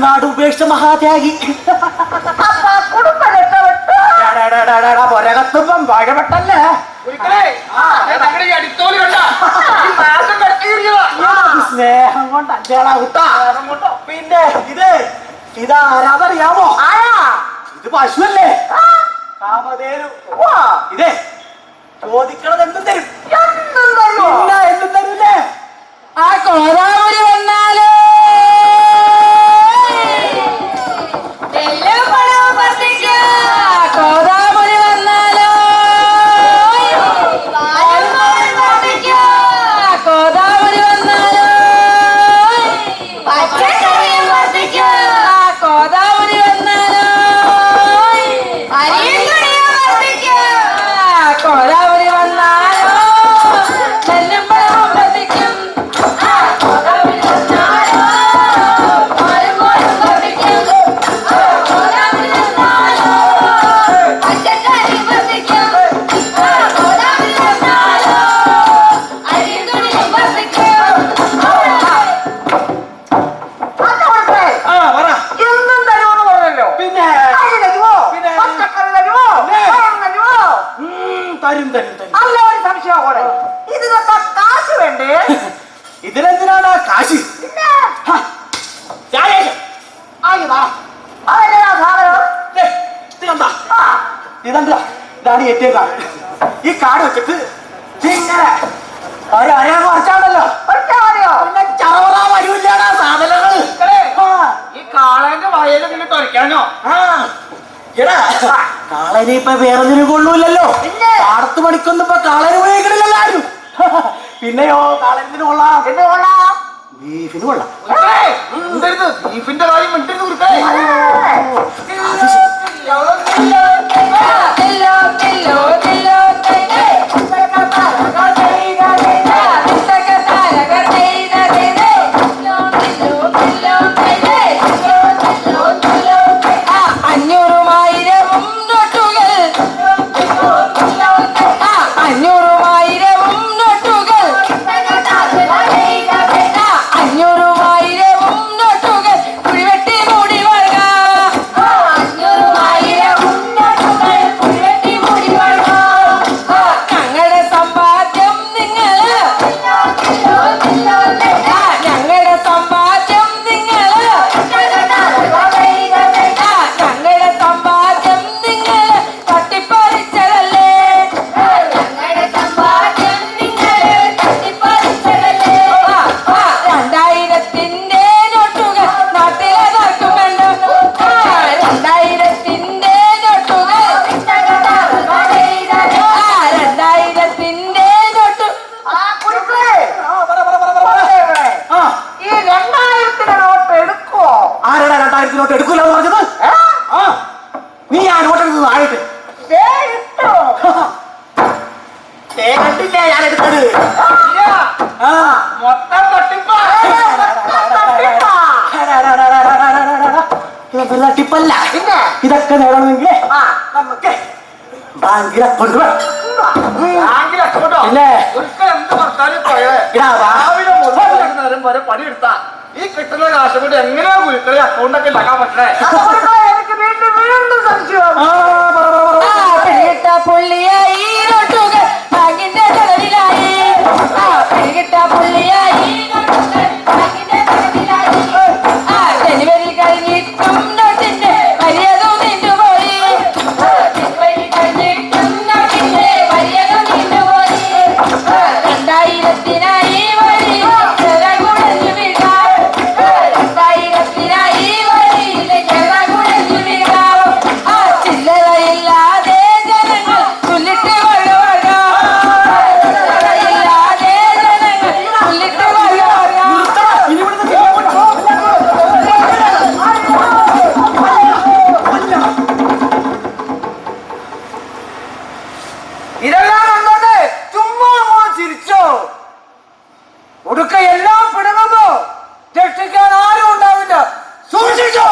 നാട് ഉപേക്ഷിച്ച മഹാത്യാഗി. പൊരകത്തുമ്പം വഴവട്ടല്ലേ സ്നേഹം കൊണ്ട് അഞ്ചേളാ കുട്ടാ. പിന്നെ ഇതാരാന്നറിയാമോ? ഇത് പശുവല്ലേ, കാമധേനു. ഇതേ ചോദിക്കണത് എന്തും തരും. പിന്നെ എന്തും തരൂലേ? ആ കോതാപുരി വന്നാലോ കോതാപുരി വന്നാലോ കോതാപുരി വന്നാലോ കോതാപുരി വന്നാലോ കോതാപുരി വന്നാലോ ചെല്ലുമ്പോഴും വർദ്ധിക്കും. ഇതിലെന്തിനാണ് കാശ്? ഇതാണ് ഏറ്റവും കാർഡ്. ഈ കാർഡ് വെച്ചിട്ട് ഇങ്ങനെ അറിയാൻ കുറച്ചാണല്ലോ. പിന്നെ ചറവറ വരൂല്ലാണ് സാധനങ്ങള്. ഈ കാളന്റെ വയല് പിന്നെ തുറയ്ക്കാനോ? എടാ കാളനെ ഇപ്പൊ വേറൊന്നിനും കൊള്ളൂല്ലല്ലോ. പാടത്ത് പണിക്കൊന്നും ഇപ്പൊ കാളന് ഉപയോഗിക്കണില്ലല്ലോ ആരും. പിന്നെയോ കാളന് കൊള്ളാം, ബീഫിന് കൊള്ളാം. ബീഫിന്റെ കാര്യം മിണ്ടരുത്. നോട്ട് എടുക്കൂല പറഞ്ഞത്? നീ ആ നോട്ട് എടുത്തത് ആയിട്ട് കണ്ടില്ല ഞാൻ എടുത്തത്. മൊത്തം തട്ടിപ്പല്ല. ഇതൊക്കെ നേടണമെങ്കിൽ നമുക്ക് ബാങ്കിൽ അക്കൗണ്ട് വേണം. പിന്നെ നേരം വരെ പണിയെടുത്താ ഈ കിട്ടുന്ന കാശ് കൊണ്ട് എങ്ങനെയാ വീട്ടിലെ അക്കൗണ്ടൊക്കെ ഉണ്ടാക്കാൻ പറ്റണേ? പുള്ളിയായി ബാങ്കിന്റെ ചെലവിലായി പുള്ളിയായി ഡെലിവറി കഴിഞ്ഞിട്ടും നോട്ടിന്റെ മര്യാദ നിന്നുപോയി. ഡെലിവറി കഴിഞ്ഞിട്ടും നോട്ടിന്റെ മര്യാദ നിന്നുപോയി. 2000-നായി വഴി ചെറുകുടഞ്ഞു വീഴാം. 2000-നായി വഴിയിലെ ചെറുകുടഞ്ഞു വീഴാം. ആ ചില്ലറയില്ലാതെ ജനങ്ങൾ ചൊല്ലിട്ട് വഴവഴാം. ചില്ലറയില്ലാതെ ജനങ്ങൾ ചൊല്ലിട്ട് വഴവഴാം. ഇതെല്ലാം കണ്ടോണ്ട് ചുമ്മാ ചിരിച്ചോ? ഒടുക്ക എല്ലാം പിടുങ്ങുമ്പോ രക്ഷിക്കാൻ ആരും ഉണ്ടാവില്ല. സൂക്ഷിച്ചോ.